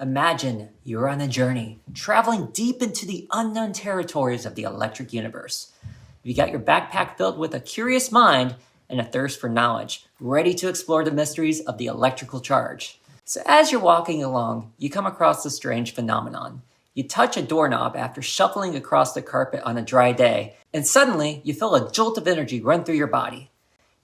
Imagine you're on a journey, traveling deep into the unknown territories of the electric universe. You got your backpack filled with a curious mind and a thirst for knowledge, ready to explore the mysteries of the electrical charge. So as you're walking along, you come across a strange phenomenon. You touch a doorknob after shuffling across the carpet on a dry day, and suddenly you feel a jolt of energy run through your body.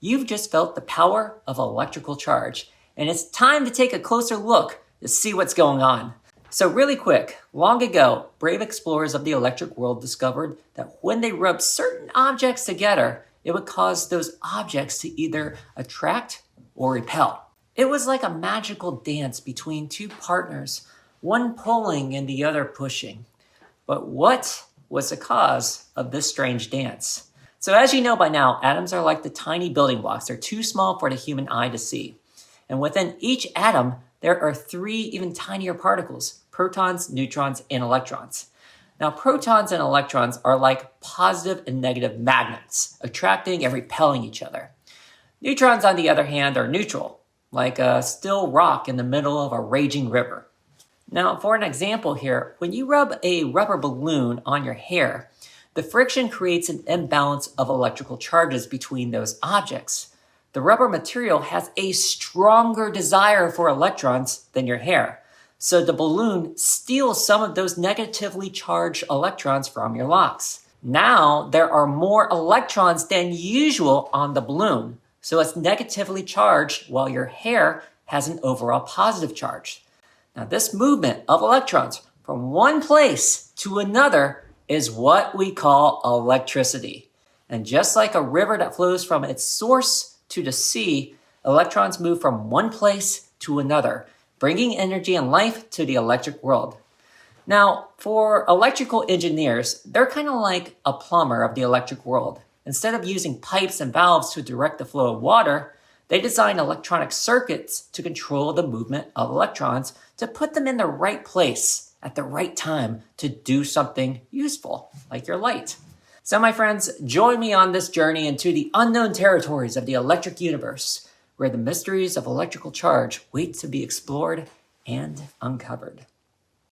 You've just felt the power of electrical charge, and it's time to take a closer look to see what's going on. So really quick, long ago, brave explorers of the electric world discovered that when they rubbed certain objects together, it would cause those objects to either attract or repel. It was like a magical dance between two partners, one pulling and the other pushing. But what was the cause of this strange dance? So as you know by now, atoms are like the tiny building blocks. They're too small for the human eye to see. And within each atom, there are three even tinier particles: protons, neutrons, and electrons. Now, protons and electrons are like positive and negative magnets, attracting and repelling each other. Neutrons, on the other hand, are neutral, like a still rock in the middle of a raging river. Now, for an example here, when you rub a rubber balloon on your hair, the friction creates an imbalance of electrical charges between those objects. The rubber material has a stronger desire for electrons than your hair, so the balloon steals some of those negatively charged electrons from your locks. Now, there are more electrons than usual on the balloon, so it's negatively charged while your hair has an overall positive charge. Now, this movement of electrons from one place to another is what we call electricity. And just like a river that flows from its source to the sea, electrons move from one place to another, bringing energy and life to the electric world. Now, for electrical engineers, they're kind of like a plumber of the electric world. Instead of using pipes and valves to direct the flow of water, they design electronic circuits to control the movement of electrons to put them in the right place at the right time to do something useful, like your light. So my friends, join me on this journey into the unknown territories of the electric universe, where the mysteries of electrical charge wait to be explored and uncovered.